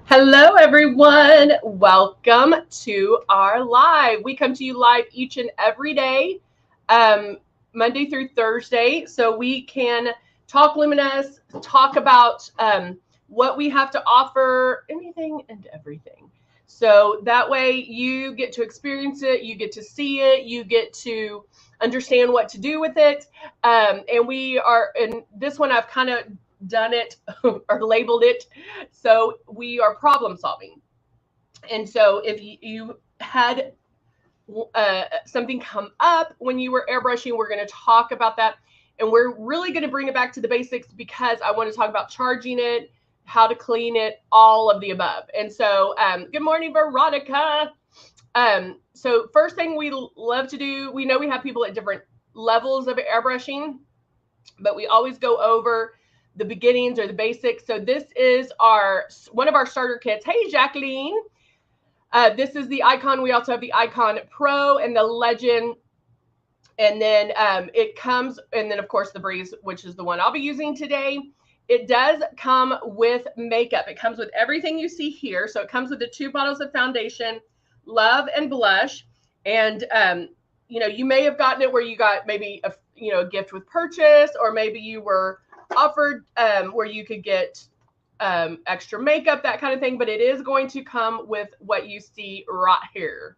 Hello, everyone. Welcome to our live. We come to you live each and every day, um, Monday through Thursday, so we can talk Luminous, talk about what we have to offer, anything and everything. So that way you get to experience it, you get to see it, you get to understand what to do with it. And we are, in this one, I've kind of done it or labeled it, so we are problem solving. And so if you had something come up when you were airbrushing, we're going to talk about that. And we're really going to bring it back to the basics because I want to talk about charging it, how to clean it, all of the above. And so good morning, Veronica. So first thing we love to do, we know we have people at different levels of airbrushing, but we always go over the beginnings or the basics. So this is one of our starter kits. Hey, Jacqueline. This is the Icon. We also have the Icon Pro and the Legend. And then it comes, and then of course the Breeze, which is the one I'll be using today. It does come with makeup. It comes with everything you see here. So it comes with the 2 bottles of foundation, Love and Blush. And, you may have gotten it where you got maybe a gift with purchase, or maybe you were offered where you could get extra makeup, that kind of thing. But it is going to come with what you see right here.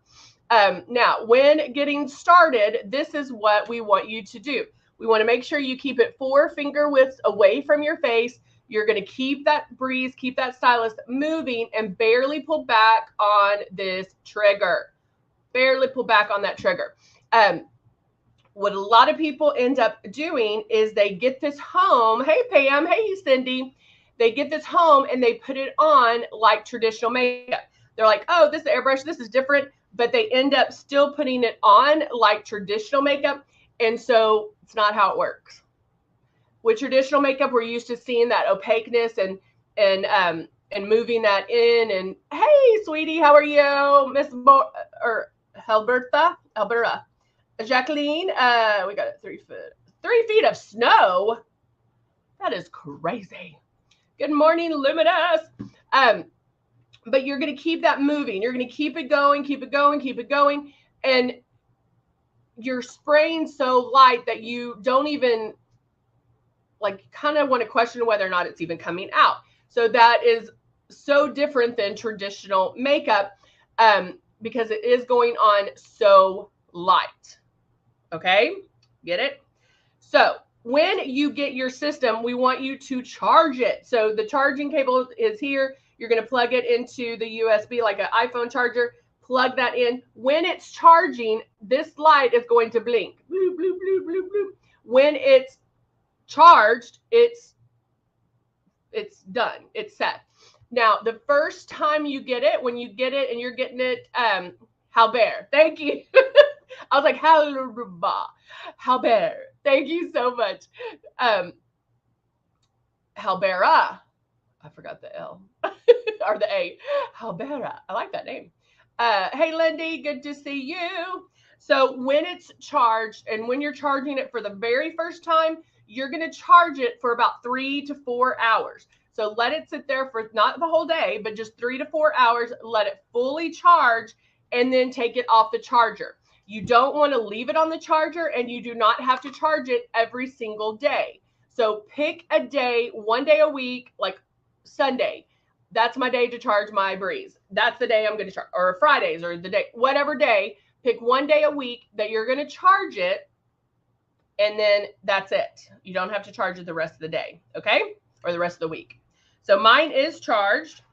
Now, when getting started, this is what we want you to do. We want to make sure you keep it 4 finger widths away from your face. You're going to keep that breeze, keep that stylus moving, and barely pull back on this trigger. Barely pull back on that trigger. What a lot of people end up doing is they get this home. Hey, Pam. Hey, Cindy. They get this home and they put it on like traditional makeup. They're like, oh, this is airbrush. This is different. But they end up still putting it on like traditional makeup. And so it's not how it works. With traditional makeup, we're used to seeing that opaqueness and moving that in. And hey, sweetie, how are you, Miss or Alberta? Jacqueline, we got it 3 foot. 3 feet of snow. That is crazy. Good morning, Luminous. But you're going to keep that moving. You're going to keep it going, keep it going, keep it going. And you're spraying so light that you don't even kind of want to question whether or not it's even coming out. So that is so different than traditional makeup because it is going on so light. Okay, get it? So when you get your system, we want you to charge it. So the charging cable is here. You're going to plug it into the USB like an iPhone charger. Plug that in. When it's charging, this light is going to blink. Bloop, bloop, bloop, bloop, bloop. When it's charged, it's done. It's set. Now, the first time you get it, when you get it and you're getting it, Halbert, thank you. I was like, Halbert, thank you so much. Halbera, I forgot the L or the A. Halbera, I like that name. Hey, Lindy, good to see you. So when it's charged and when you're charging it for the very first time, you're going to charge it for about 3 to 4 hours. So let it sit there for not the whole day, but just 3 to 4 hours. Let it fully charge and then take it off the charger. You don't want to leave it on the charger, and you do not have to charge it every single day. So pick a day, 1 day a week, like Sunday. That's my day to charge my breeze. That's the day I'm going to charge, or Fridays, or the day, whatever day. Pick 1 day a week that you're going to charge it, and then that's it. You don't have to charge it the rest of the day, okay? Or the rest of the week. So mine is charged.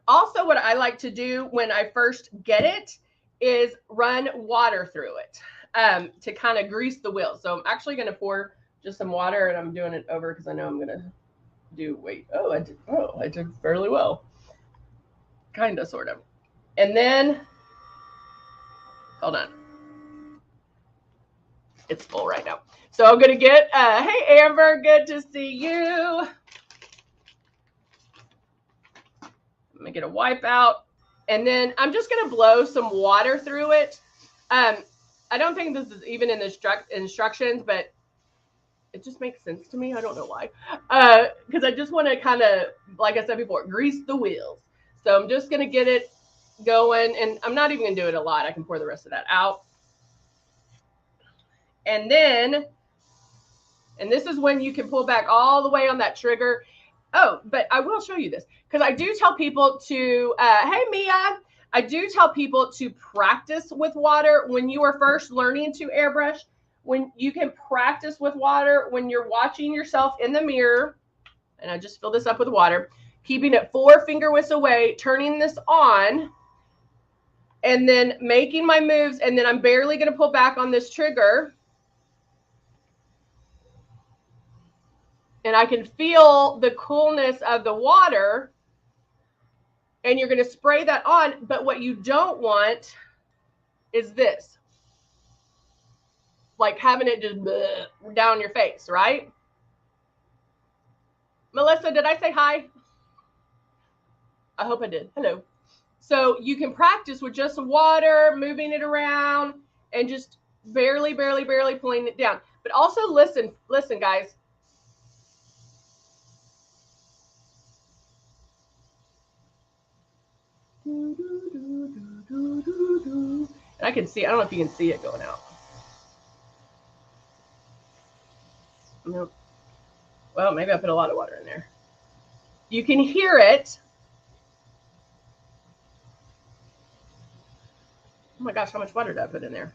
Also, what I like to do when I first get it is run water through it to kind of grease the wheels. So I'm actually going to pour just some water, and I'm doing it over because I know I'm going to I did fairly well. Kind of, sort of. And then, hold on. It's full right now. So I'm going to get, hey, Amber, good to see you. I'm going to get a wipe out. And then I'm just going to blow some water through it. I don't think this is even in the instructions, but It just makes sense to me. I don't know why. Because I just want to kind of, like I said before, grease the wheels. So I'm just going to get it going. And I'm not even going to do it a lot. I can pour the rest of that out. And then, and this is when you can pull back all the way on that trigger. Oh, but I will show you this because I do tell people to, hey, Mia, I do tell people to practice with water when you are first learning to airbrush. When you can practice with water when you're watching yourself in the mirror, and I just fill this up with water, keeping it 4 finger widths away, turning this on, and then making my moves, and then I'm barely going to pull back on this trigger. And I can feel the coolness of the water, and you're going to spray that on. But what you don't want is this, like having it just down your face, right? Melissa, did I say hi? I hope I did. Hello. So you can practice with just water, moving it around, and just barely pulling it down. But also listen, guys. And I can see, I don't know if you can see it going out. Nope. Well, maybe I put a lot of water in there. You can hear it. Oh my gosh, how much water did I put in there?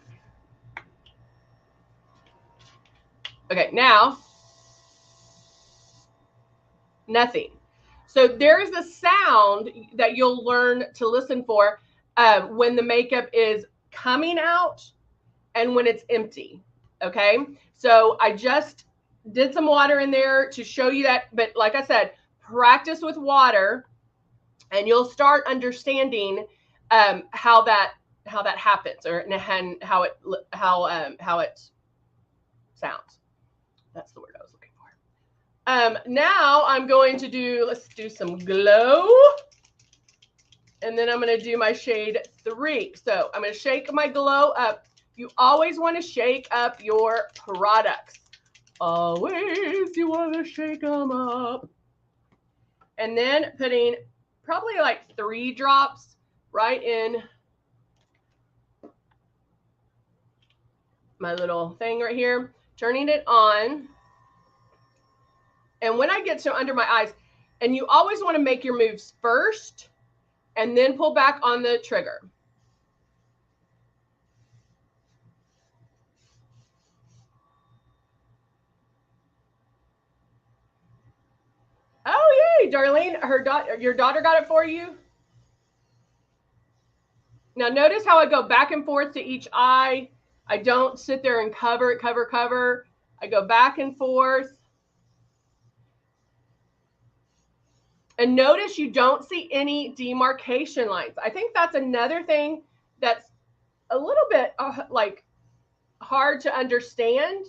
Okay, now, nothing. So there is a sound that you'll learn to listen for when the makeup is coming out and when it's empty, okay? So I just did some water in there to show you that, but like I said, practice with water and you'll start understanding how that happens, or and how it sounds. That's the word I was looking for. Now I'm going to do, let's do some glow. And then I'm going to do my shade 3. So I'm going to shake my glow up. You always want to shake up your products. Always you want to shake them up. And then putting probably like 3 drops right in my little thing right here. Turning it on. And when I get to under my eyes, and you always want to make your moves first and then pull back on the trigger. Oh, yay, Darlene, your daughter got it for you? Now notice how I go back and forth to each eye. I don't sit there and cover it, cover. I go back and forth. And notice you don't see any demarcation lines. I think that's another thing that's a little bit like hard to understand,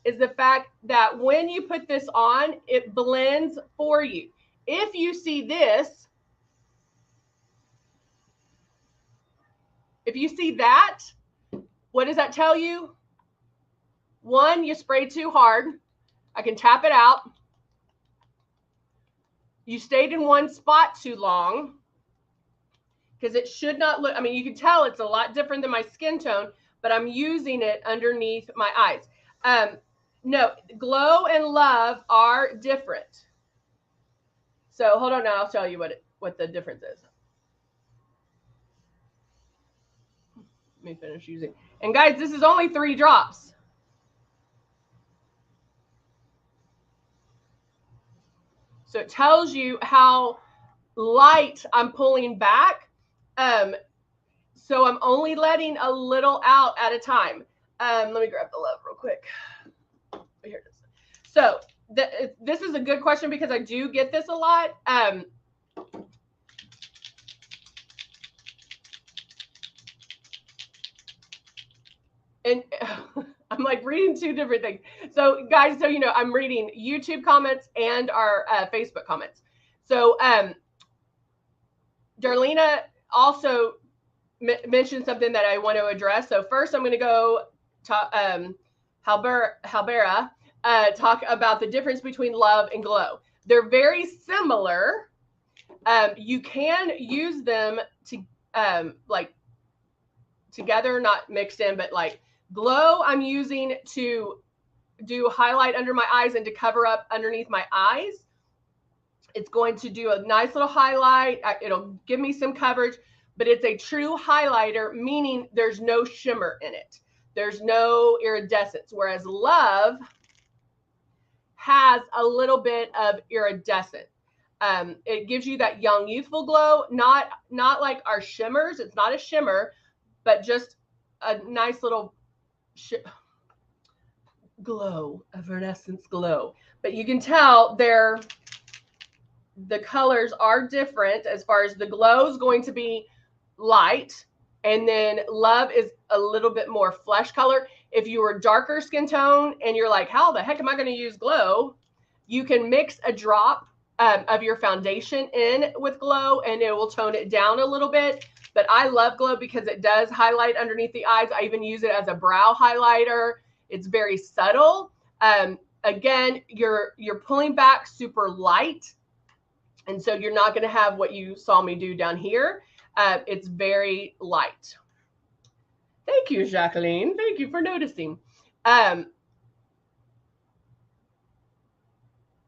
is the fact that when you put this on, it blends for you. If you see this, if you see that, what does that tell you? 1, you sprayed too hard. I can tap it out. You stayed in one spot too long, because it should not look, I mean, you can tell it's a lot different than my skin tone, but I'm using it underneath my eyes. No, glow and love are different. So hold on now, I'll tell you what the difference is. Let me finish using. And guys, this is only 3 drops. So it tells you how light I'm pulling back. So I'm only letting a little out at a time. Let me grab the love real quick. Here it is. So this is a good question because I do get this a lot. And I'm like reading 2 different things. So guys, so you know, I'm reading YouTube comments and our Facebook comments. So Darlena also mentioned something that I want to address. So first I'm going to go to Halbera. talk about the difference between Love and Glow. They're very similar. You can use them to like together, not mixed in, but like Glow I'm using to do highlight under my eyes and to cover up underneath my eyes. It's going to do a nice little highlight. It'll give me some coverage, but it's a true highlighter, meaning there's no shimmer in it. There's no iridescence, whereas Love has a little bit of iridescent. It gives you that young, youthful glow, not like our shimmers. It's not a shimmer, but just a nice little glow, evanescence glow. But you can tell the colors are different. As far as the glow is going to be light, and then Love is a little bit more flesh color. If you were darker skin tone and you're like, how the heck am I going to use Glow? You can mix a drop of your foundation in with Glow and it will tone it down a little bit. But I love Glow because it does highlight underneath the eyes. I even use it as a brow highlighter. It's very subtle. Again, you're pulling back super light. And so you're not going to have what you saw me do down here. It's very light. Thank you, Jacqueline. Thank you for noticing.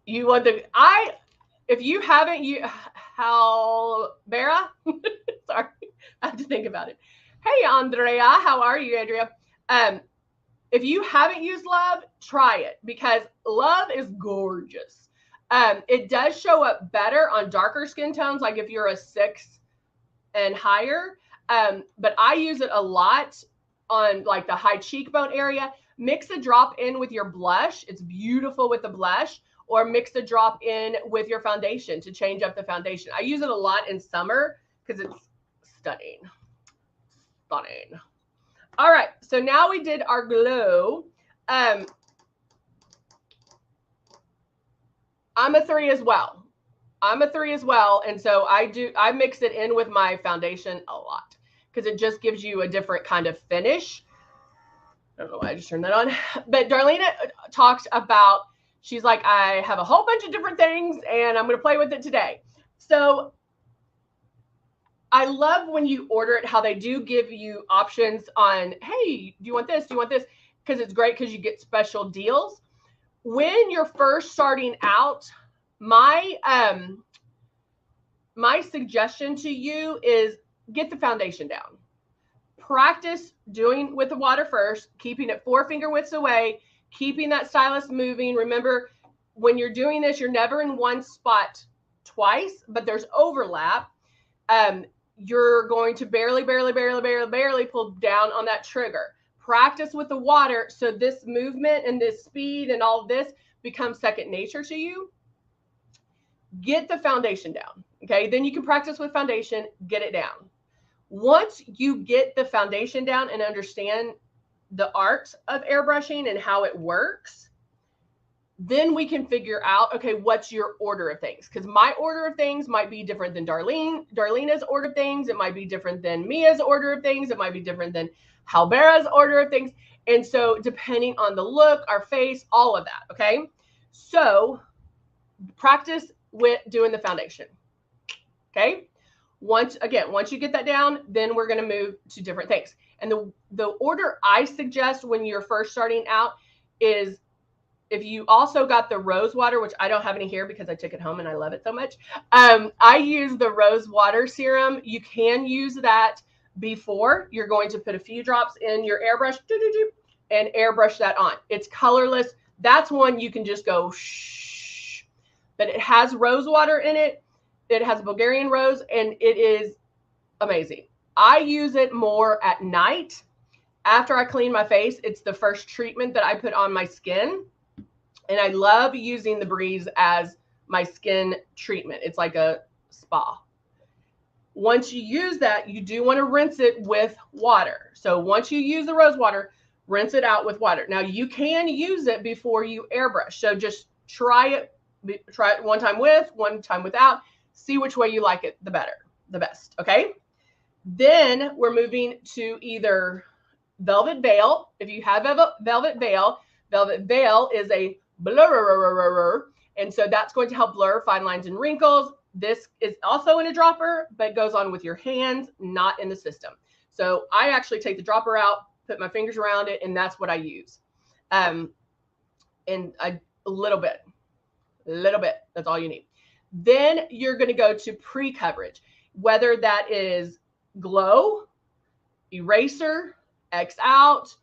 You want if you haven't, Halbera? Sorry, I have to think about it. Hey, Andrea, how are you, Andrea? If you haven't used Love, try it because Love is gorgeous. It does show up better on darker skin tones, like if you're a 6 and higher. But I use it a lot on like the high cheekbone area. Mix a drop in with your blush. It's beautiful with the blush, or mix a drop in with your foundation to change up the foundation. I use it a lot in summer because it's stunning. Stunning. All right, so now we did our Glow. I'm a 3 as well. And so I mix it in with my foundation a lot because it just gives you a different kind of finish. I don't know why I just turned that on. But Darlene talks about, she's like, I have a whole bunch of different things and I'm going to play with it today. So I love when you order it, how they do give you options on, hey, do you want this? Do you want this? Because it's great because you get special deals. When you're first starting out, my suggestion to you is get the foundation down. Practice doing with the water first, keeping it 4 finger widths away, keeping that stylus moving. Remember, when you're doing this, you're never in one spot twice, but there's overlap. You're going to barely pull down on that trigger. Practice with the water so this movement and this speed and all this becomes second nature to you. Get the foundation down, okay? Then you can practice with foundation, get it down. Once you get the foundation down and understand the art of airbrushing and how it works, then we can figure out, okay, what's your order of things? Because my order of things might be different than Darlena's order of things. It might be different than Mia's order of things. It might be different than Halbera's order of things. And so depending on the look, our face, all of that, okay? So practice with doing the foundation, okay? Once you get that down, then we're going to move to different things. And the order I suggest when you're first starting out is, if you also got the rose water, which I don't have any here because I took it home and I love it so much. I use the rose water serum. You can use that before you're going to put a few drops in your airbrush and airbrush that on. It's colorless. That's one you can just go shh. But it has rose water in it. It has Bulgarian rose and it is amazing. I use it more at night after I clean my face. It's the first treatment that I put on my skin. And I love using the Breeze as my skin treatment. It's like a spa. Once you use that, you do want to rinse it with water. So once you use the rose water, rinse it out with water. Now you can use it before you airbrush. So just try it one time with, one time without. See which way you like it the best. Okay. Then we're moving to either Velvet Veil. If you have Velvet Veil is a blur. And so that's going to help blur fine lines and wrinkles. This is also in a dropper, but goes on with your hands, not in the system. So I actually take the dropper out, put my fingers around it, and that's what I use. And a little bit, that's all you need. Then you're going to go to pre-coverage, whether that is glow, eraser, X out,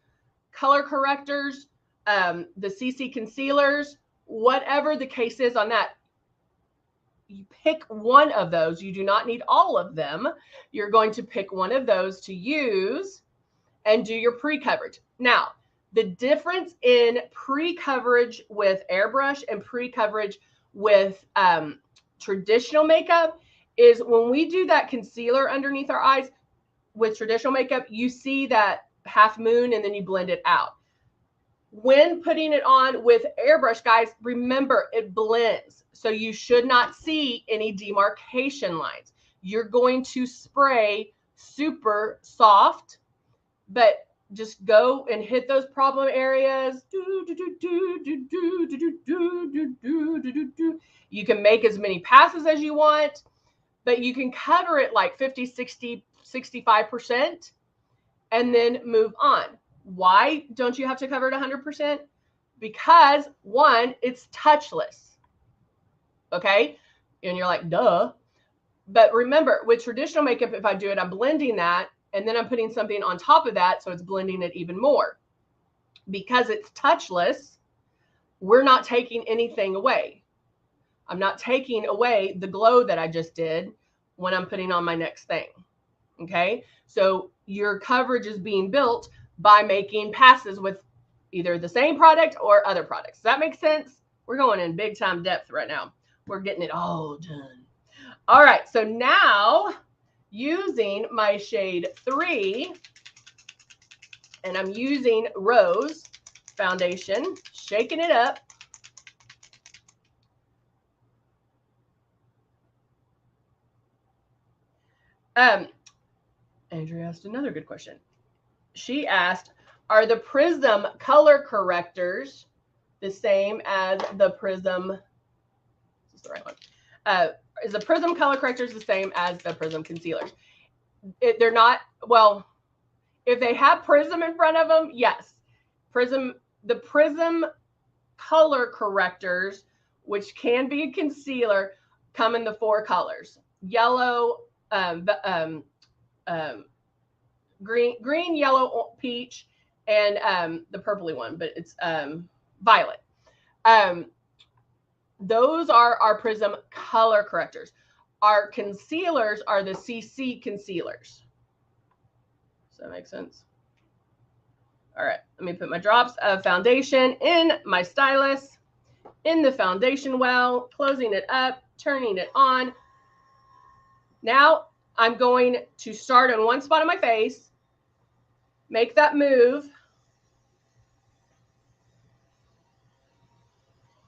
color correctors, the CC concealers, whatever the case is on that. You pick one of those. You do not need all of them. You're going to pick one of those to use and do your pre-coverage. Now, the difference in pre-coverage with airbrush and pre-coverage with traditional makeup is when we do that concealer underneath our eyes with traditional makeup, you see that half moon and then you blend it out. When putting it on with airbrush, guys, remember it blends. So you should not see any demarcation lines. You're going to spray super soft, but just go and hit those problem areas. You can make as many passes as you want, but you can cover it like 50, 60, 65% and then move on. Why don't you have to cover it 100%? Because one, it's touchless. Okay. And you're like, duh. But remember, with traditional makeup, if I do it, I'm blending that and then I'm putting something on top of that. So it's blending it even more. Because it's touchless, we're not taking anything away. I'm not taking away the glow that I just did when I'm putting on my next thing. Okay. So your coverage is being built by making passes with either the same product or other products. Does that make sense? We're going in big time depth right now. We're getting it all done. All right. So now using my shade 3, and I'm using Rose foundation, shaking it up. Andrea asked another good question. She asked, are the Prism color correctors the same as the Prism? This is the right one. Is the Prism color correctors the same as the Prism concealers? They're not. Well, if they have Prism in front of them, yes. The Prism color correctors, which can be a concealer, come in the 4 colors: yellow, green, yellow, peach, and the purpley one, but it's violet. Those are our Prism color correctors. Our concealers are the CC concealers. Does that make sense? All right, let me put my drops of foundation in my stylus, in the foundation well, closing it up, turning it on. Now I'm going to start on one spot on my face, make that move,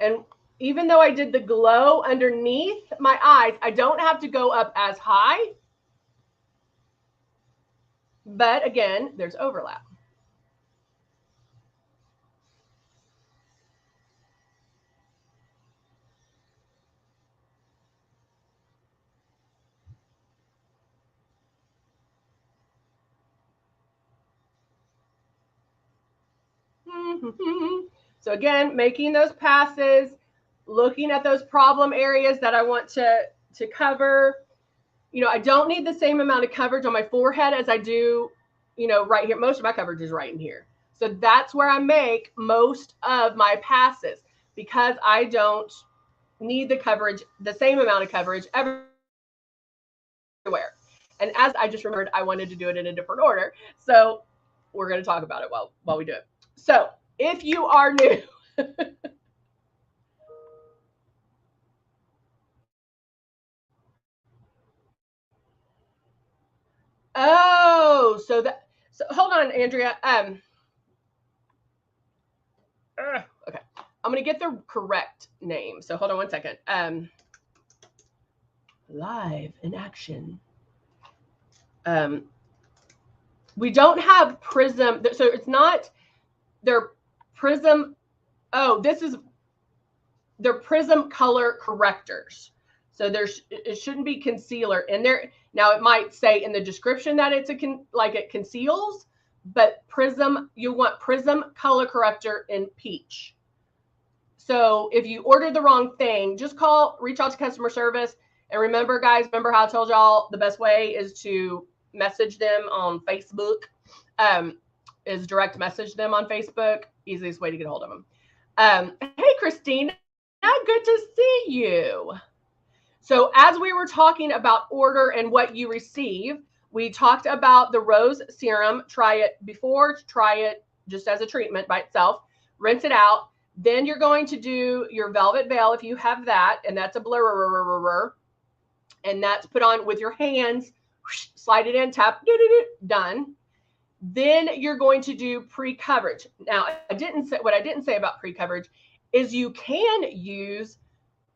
and even though I did the glow underneath my eyes, I don't have to go up as high. But again, there's overlap. So again, making those passes, looking at those problem areas that I want to cover. You know, I don't need the same amount of coverage on my forehead as I do, you know, right here. Most of my coverage is right in here. So that's where I make most of my passes because I don't need the coverage, the same amount of coverage everywhere. And as I just remembered, I wanted to do it in a different order. So we're going to talk about it while we do it. So if you are new, oh, so hold on, Andrea. Okay, I'm gonna get the correct name. So hold on one second. Live in action. We don't have Prism, so it's not. They're Prism. Oh, this is they're prism color correctors. So it shouldn't be concealer in there. Now it might say in the description that it's like it conceals, but you want prism color corrector in peach. So if you ordered the wrong thing, just reach out to customer service. And remember, guys, remember how I told y'all the best way is to message them on Facebook, is direct message them on Facebook. Easiest way to get a hold of them. Hey, Christina, good to see you. So as we were talking about order and what you receive, we talked about the rose serum. Try it before, try it just as a treatment by itself, rinse it out. Then you're going to do your velvet veil if you have that, and that's a blur, and that's put on with your hands, slide it in, tap, done. Then you're going to do pre-coverage. Now, what I didn't say about pre-coverage is you can use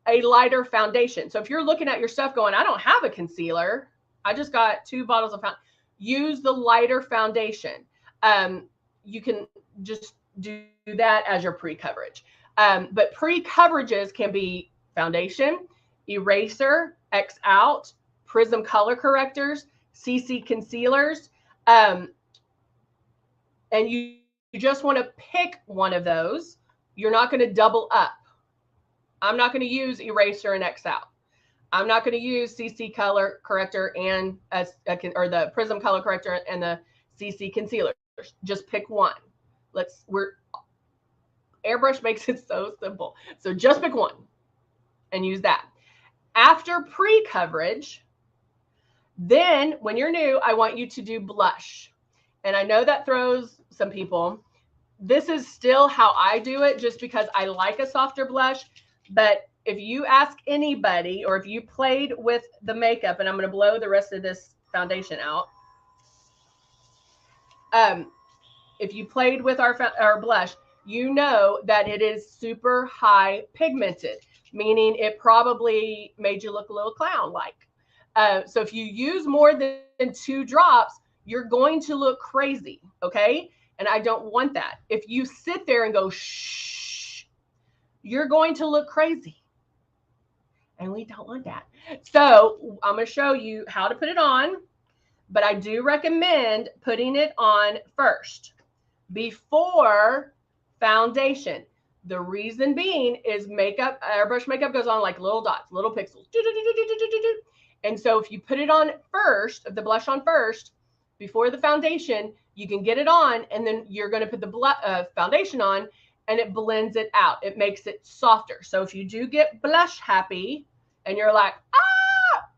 a lighter foundation. So if you're looking at your stuff going, I don't have a concealer, I just got 2 bottles of foundation, use the lighter foundation. You can just do that as your pre-coverage. But pre-coverages can be foundation, eraser, X out, prism color correctors, CC concealers. And you just want to pick one of those. You're not going to double up. I'm not going to use eraser and X out. I'm not going to use CC color corrector and or the prism color corrector and the CC concealers. Just pick one. Airbrush makes it so simple. So just pick one and use that. After pre-coverage, then when you're new, I want you to do blush. And I know that throws some people. This is still how I do it just because I like a softer blush. But if you ask anybody, or if you played with the makeup, and I'm going to blow the rest of this foundation out. If you played with our blush, you know that it is super high pigmented, meaning it probably made you look a little clown-like. So if you use more than 2 drops, you're going to look crazy, okay? And I don't want that. If you sit there and go, shh, you're going to look crazy. And we don't want that. So I'm going to show you how to put it on, but I do recommend putting it on first before foundation. The reason being is airbrush makeup goes on like little dots, little pixels. And so if you put it on first, the blush on first, before the foundation, you can get it on, and then you're going to put the foundation on, and it blends it out. It makes it softer. So if you do get blush happy, and you're like,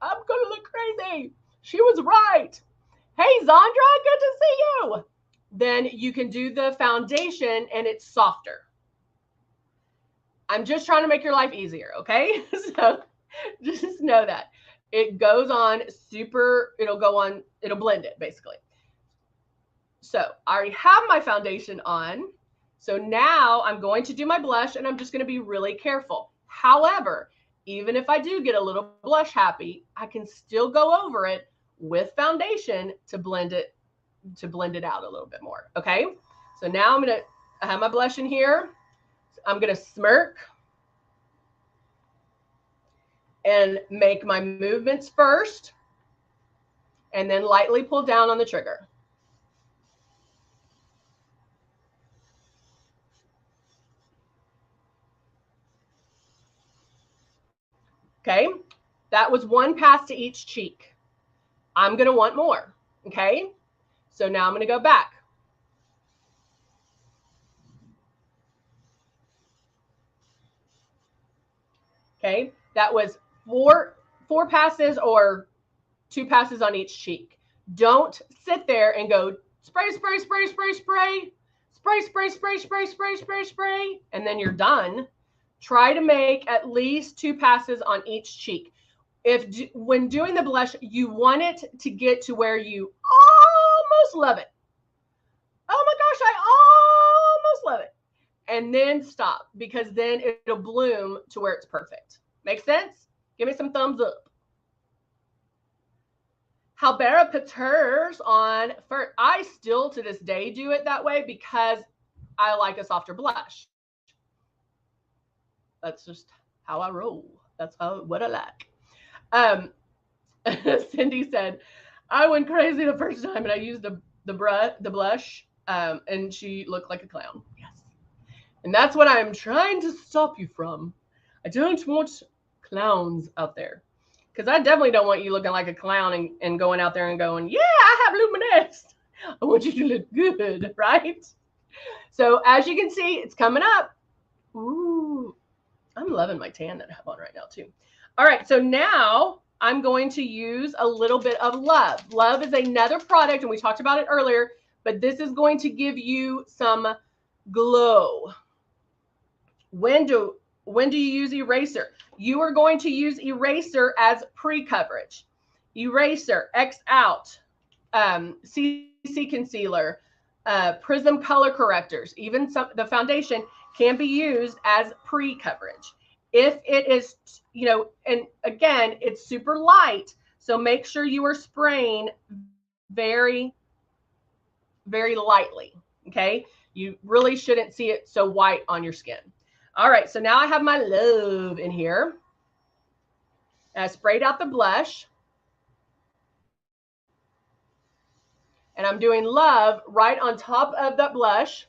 I'm going to look crazy, she was right. Hey, Zandra, good to see you. Then you can do the foundation, and it's softer. I'm just trying to make your life easier, okay? So just know that. It goes on it'll blend it basically. So I already have my foundation on. So now I'm going to do my blush, and I'm just going to be really careful. However, even if I do get a little blush happy, I can still go over it with foundation to blend it out a little bit more. Okay. So now I have my blush in here. I'm going to smirk and make my movements first, and then lightly pull down on the trigger. Okay, that was 1 pass to each cheek. I'm going to want more. Okay, so now I'm going to go back. Okay, that was four passes or 2 passes on each cheek. Don't sit there and go spray, spray, spray, spray, spray, spray, spray, spray, spray, spray, spray, spray, and then you're done. Try to make at least 2 passes on each cheek. When doing the blush, you want it to get to where you almost love it. Oh my gosh, I almost love it. And then stop, because then it'll bloom to where it's perfect. Make sense? Give me some thumbs up. Halbera puts hers on first. I still to this day do it that way because I like a softer blush. That's just how I roll. That's what I like. Um, Cindy said, I went crazy the first time and I used the blush, and she looked like a clown. Yes. And that's what I'm trying to stop you from. I don't want clowns out there. Because I definitely don't want you looking like a clown and going out there and going, yeah, I have luminesce. I want you to look good, right? So as you can see, it's coming up. Ooh, I'm loving my tan that I have on right now too. All right, so now I'm going to use a little bit of Love. Love is another product, and we talked about it earlier, but this is going to give you some glow. When do you use eraser? You are going to use eraser as pre-coverage. Eraser, X out, CC concealer, Prism color correctors, even the foundation can be used as pre-coverage. If it is, you know, and again, it's super light, so make sure you are spraying very, very lightly, okay? You really shouldn't see it so white on your skin. All right, so now I have my Love in here. I sprayed out the blush. And I'm doing Love right on top of that blush.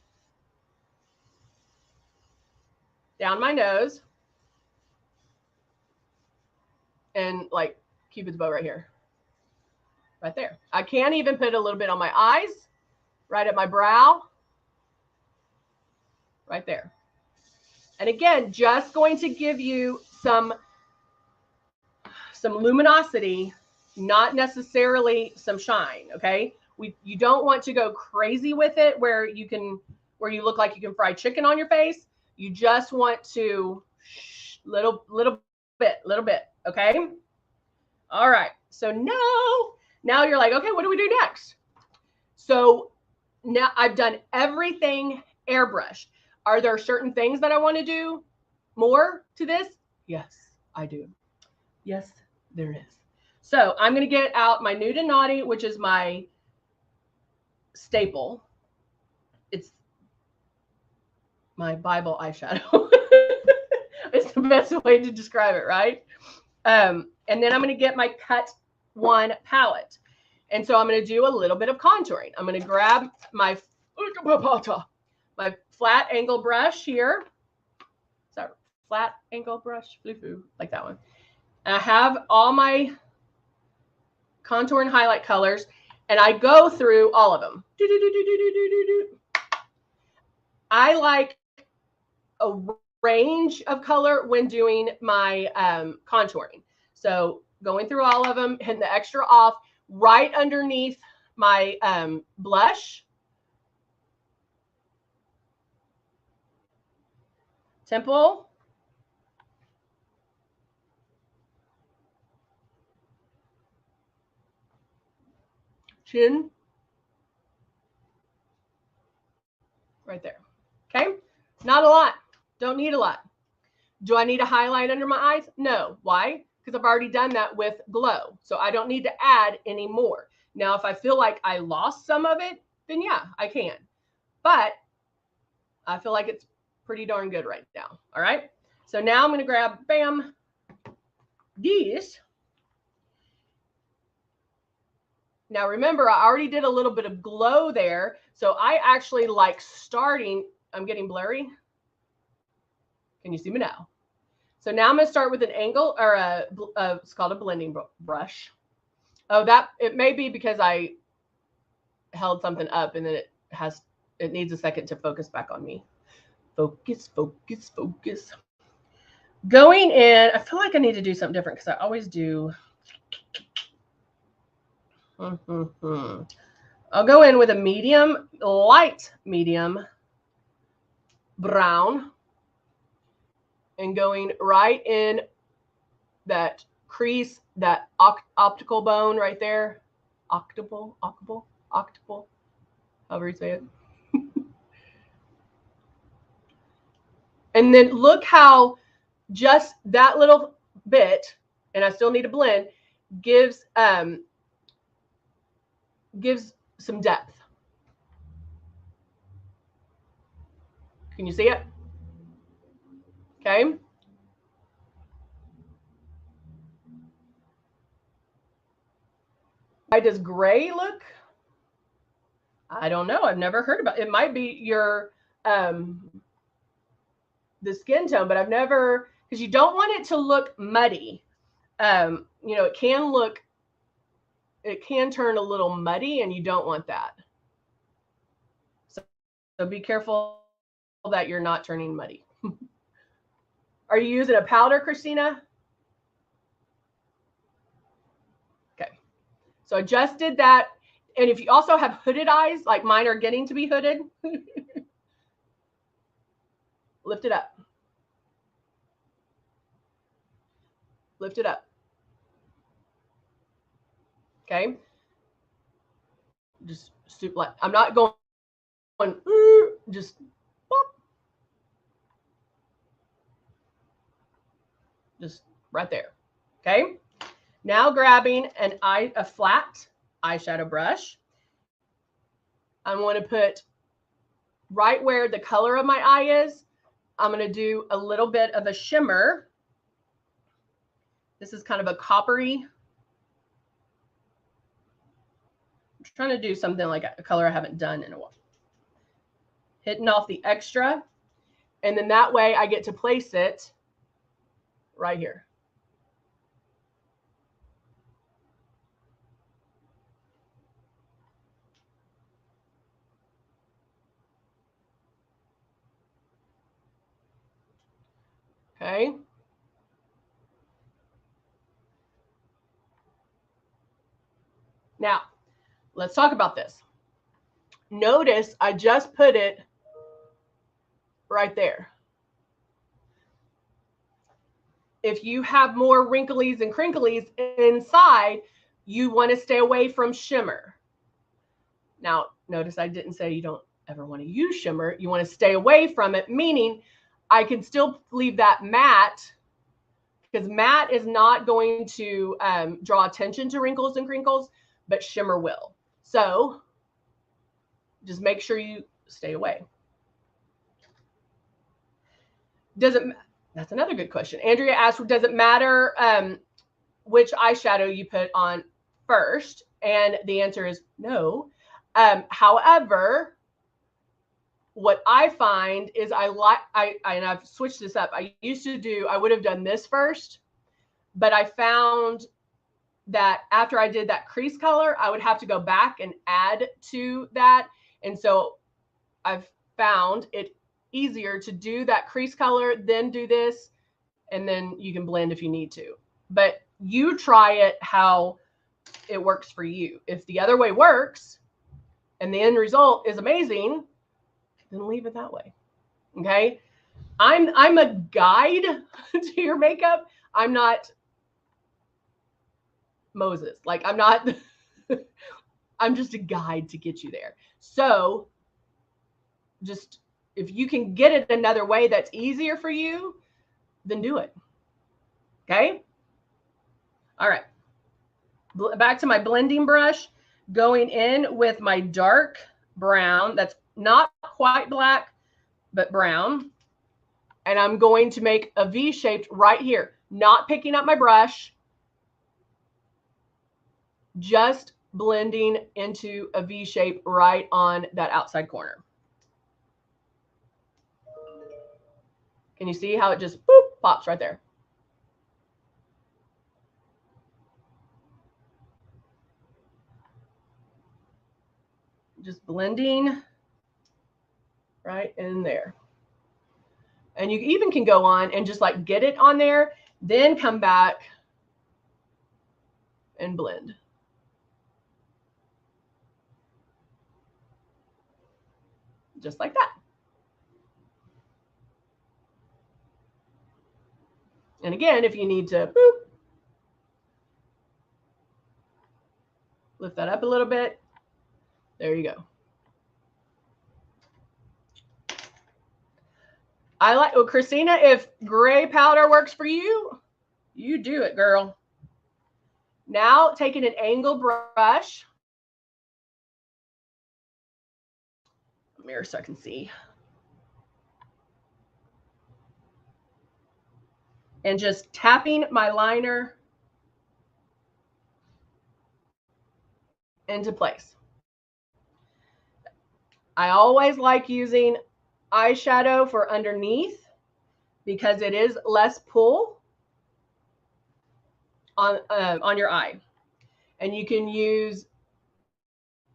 Down my nose. And like Cupid's bow right here. Right there. I can even put a little bit on my eyes. Right at my brow. Right there. And again, just going to give you some luminosity, not necessarily some shine, okay? You don't want to go crazy with it where you look like you can fry chicken on your face. You just want to little bit, okay? All right. So now you're like, okay, what do we do next? So now I've done everything airbrushed. Are there certain things that I want to do more to this? Yes, I do. Yes, there is. So I'm going to get out my Nude and Naughty, which is my staple. It's my Bible eyeshadow. It's the best way to describe it, right? And then I'm going to get my Cut One palette. And so I'm going to do a little bit of contouring. I'm going to grab my flat angle brush here. Is that flat angle brush? Foo-foo, like that one. And I have all my contour and highlight colors, and I go through all of them. I like a range of color when doing my contouring. So going through all of them, hitting the extra off right underneath my blush, temple, chin, right there. Okay, not a lot. Don't need a lot. Do I need a highlight under my eyes? No. Why? Because I've already done that with glow. So I don't need to add any more. Now, if I feel like I lost some of it, then yeah, I can. But I feel like it's pretty darn good right now. All right. So now I'm going to grab, bam, these. Now, remember, I already did a little bit of glow there. So I actually like starting. I'm getting blurry. Can you see me now? So now I'm going to start with an angle or it's called a blending brush. Oh, it may be because I held something up and then it needs a second to focus back on me. Focus, focus, focus. Going in, I feel like I need to do something different because I always do. I'll go in with a medium, light medium brown. And going right in that crease, that optical bone right there. Octuple, however you say it. And then look how just that little bit, and I still need to blend, gives some depth. Can you see it? Okay. does gray look? I don't know. I've never heard about it. It might be your the skin tone, but I've never, because you don't want it to look muddy. You know, it can turn a little muddy, and you don't want that. So be careful that you're not turning muddy. Are you using a powder, Christina? Okay. So I just did that. And if you also have hooded eyes, like mine are getting to be hooded, lift it up. Lift it up. Okay. Just super light. I'm not going, just pop. Just right there. Okay. Now grabbing a flat eyeshadow brush. I want to put right where the color of my eye is. I'm going to do a little bit of a shimmer. This is kind of a coppery. I'm trying to do something like a color I haven't done in a while. Hitting off the extra. And then that way I get to place it right here. Okay. Now, let's talk about this. Notice I just put it right there. If you have more wrinklies and crinklies inside, you want to stay away from shimmer. Now, notice I didn't say you don't ever want to use shimmer. You want to stay away from it, meaning I can still leave that matte, because matte is not going to draw attention to wrinkles and crinkles, but shimmer will. So just make sure you stay away. That's another good question. Andrea asked, does it matter which eyeshadow you put on first? And the answer is no. However, what I find is and I've switched this up. I would have done this first, but I found that after I did that crease color, I would have to go back and add to that. And so I've found it easier to do that crease color, then do this, and then you can blend if you need to. But you try it how it works for you. If the other way works and the end result is amazing, then leave it that way. Okay. I'm a guide to your makeup. I'm not Moses. Like, I'm not, I'm just a guide to get you there. So just, if you can get it another way that's easier for you, then do it. Okay. All right. Back to my blending brush, going in with my dark brown. That's not quite black, but brown. And I'm going to make a V shaped right here, not picking up my brush, just blending into a V shape right on that outside corner. Can you see how it just boop, pops right there? Just blending right in there. And you even can go on and just like get it on there, then come back and blend. Just like that. And again, if you need to boop, lift that up a little bit, there you go. I like, well, Christina, if gray powder works for you, you do it, girl. Now taking an angled brush, mirror so I can see, and just tapping my liner into place. I always like using eyeshadow for underneath because it is less pull on your eye. And you can use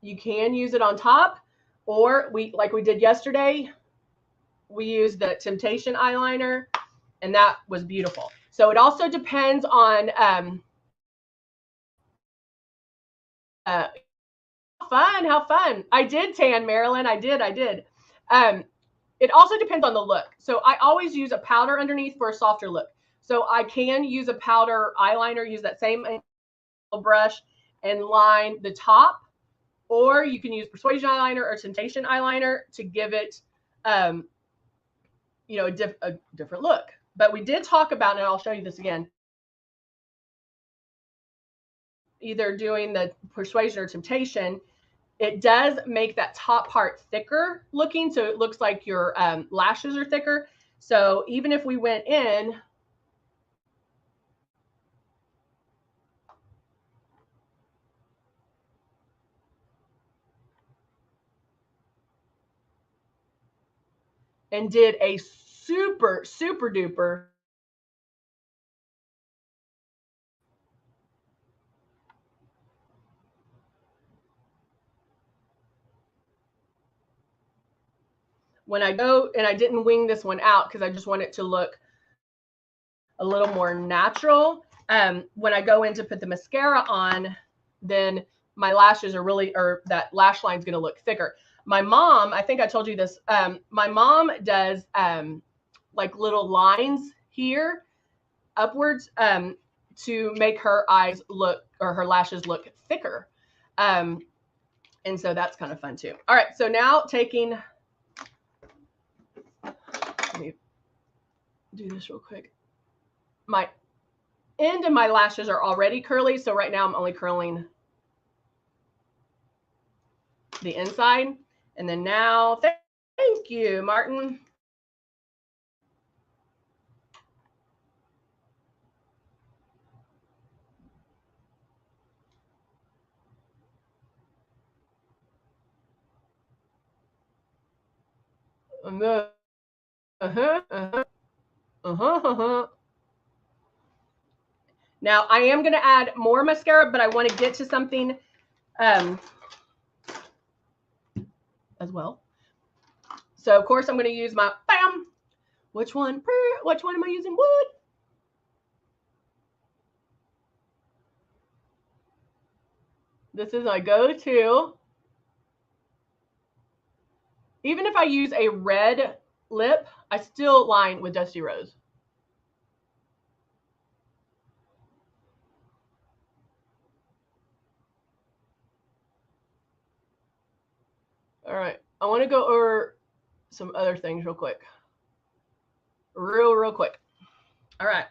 it on top, or like we did yesterday, we used the Temptation eyeliner, and that was beautiful. So it also depends on how fun. I did tan, Marilyn. I did. It also depends on the look. So I always use a powder underneath for a softer look. So I can use a powder eyeliner, use that same brush and line the top, or you can use Persuasion eyeliner or Temptation eyeliner to give it, you know, a different look. But we did talk about, and I'll show you this again, either doing the Persuasion or Temptation. It does make that top part thicker looking, so it looks like your lashes are thicker. So even if we went in and did a super, super duper when I go, and I didn't wing this one out because I just want it to look a little more natural. When I go in to put the mascara on, then my lashes are really, or that lash line is going to look thicker. My mom, I think I told you this, my mom does like little lines here upwards to make her eyes look, or her lashes look thicker. And so that's kind of fun too. All right, so now taking, let me do this real quick. My end of my lashes are already curly, so right now I'm only curling the inside. And then now, thank you, Martin. Now I am going to add more mascara, but I want to get to something as well. So of course I'm going to use my bam. Which one am I using? Wood. This is my go-to. Even if I use a red lip, I still line with Dusty Rose. All right, I want to go over some other things real quick. Real quick. All right.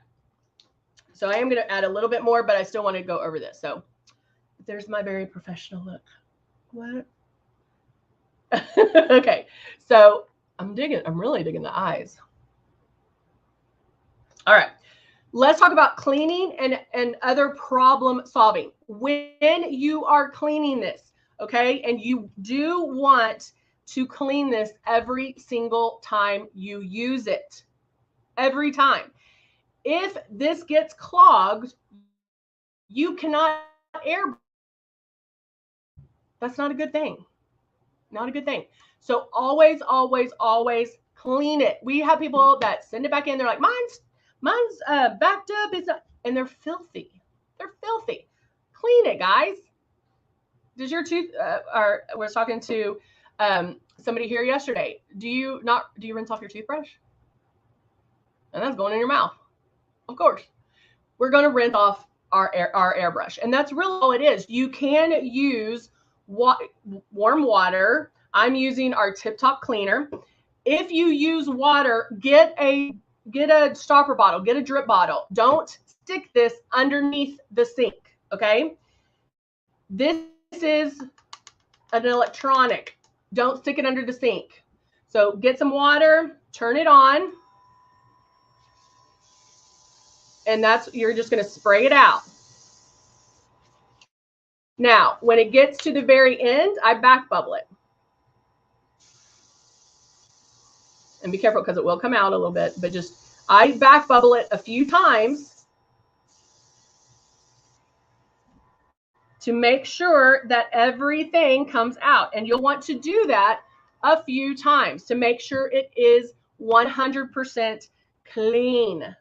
So I am going to add a little bit more, but I still want to go over this. So there's my very professional look. What? Okay. So I'm really digging the eyes. All right. Let's talk about cleaning and other problem solving. When you are cleaning this, okay, and you do want to clean this every single time you use it, every time. If this gets clogged, you cannot airbrush. That's not a good thing. Not a good thing. So always, always, always clean it. We have people that send it back in. They're like, mine's backed up. It's not, and they're filthy. They're filthy. Clean it, guys. Does your tooth? I was talking to somebody here yesterday. Do you rinse off your toothbrush? And that's going in your mouth. Of course. We're going to rinse off our airbrush, and that's really all it is. You can use warm water. I'm using our Tip Top cleaner. If you use water, get a stopper bottle, get a drip bottle. Don't stick this underneath the sink, okay? This is an electronic. Don't stick it under the sink. So get some water, turn it on, and you're just going to spray it out. Now, when it gets to the very end, I back bubble it. And be careful because it will come out a little bit, but just I back bubble it a few times to make sure that everything comes out. And you'll want to do that a few times to make sure it is 100% clean.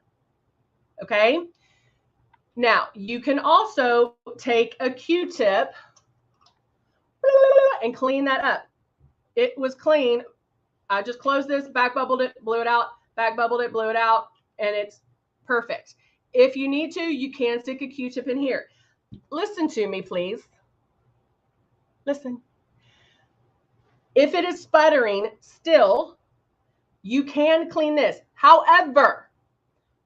Okay? Now, you can also take a Q-tip and clean that up. It was clean. I just closed this, back bubbled it, blew it out, back bubbled it, blew it out, and it's perfect. If you need to, you can stick a Q-tip in here. Listen to me, please. Listen. If it is sputtering still, you can clean this. However,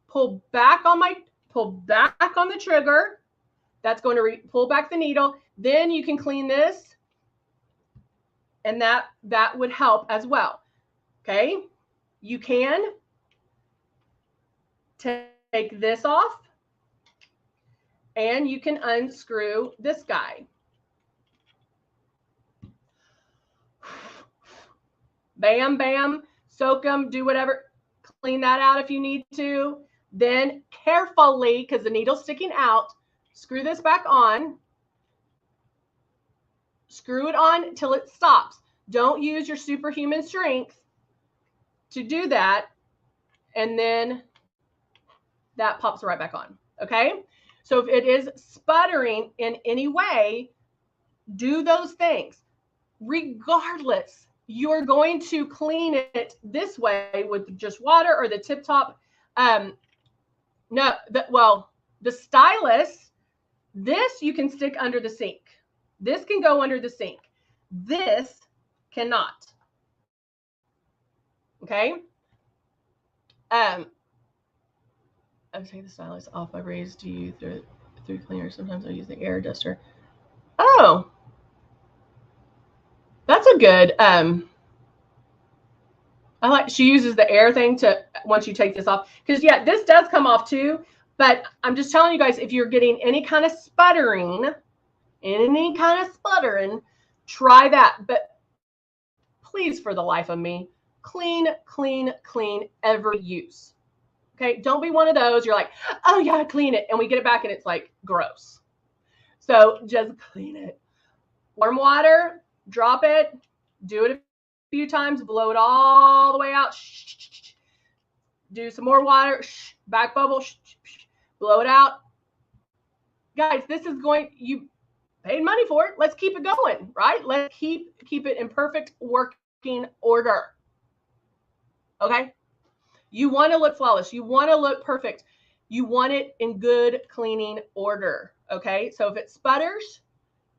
pull back on the trigger. That's going to pull back the needle. Then you can clean this, and that would help as well. Okay, you can take this off, and you can unscrew this guy. Bam, bam, soak them, do whatever. Clean that out if you need to. Then carefully, because the needle's sticking out, screw this back on. Screw it on till it stops. Don't use your superhuman strength to do that. And then that pops right back on. Okay? So if it is sputtering in any way, do those things. Regardless, you're going to clean it this way with just water or the tip top. The stylus, this you can stick under the sink. This can go under the sink. This cannot. Okay? I take the stylus off my braids to you through cleaner. Sometimes I use the air duster. Oh, that's a good. She uses the air thing to once you take this off, because yeah, this does come off too. But I'm just telling you guys, if you're getting any kind of sputtering, try that. But please, for the life of me, clean, clean, clean every use. Okay, don't be one of those. You're like, oh yeah, clean it, and we get it back and it's like gross. So just clean it. Warm water, drop it, do it a few times, blow it all the way out. Do some more water, back bubble, blow it out. Guys, this is you paid money for it. Let's keep it going, right? Let's keep it in perfect working order. Okay? You want to look flawless. You want to look perfect. You want it in good cleaning order. Okay? So if it sputters,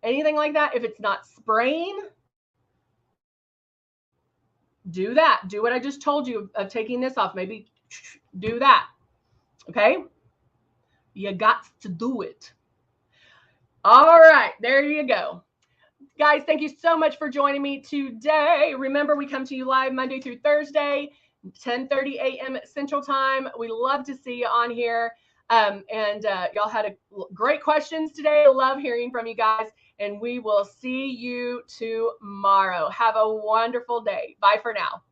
anything like that, if it's not spraying, do that. Do what I just told you of taking this off. Maybe do that. Okay? You got to do it. All right. There you go. Guys, thank you so much for joining me today. Remember, we come to you live Monday through Thursday, 10:30 a.m. Central Time. We love to see you on here. Y'all had great questions today. I love hearing from you guys. And we will see you tomorrow. Have a wonderful day. Bye for now.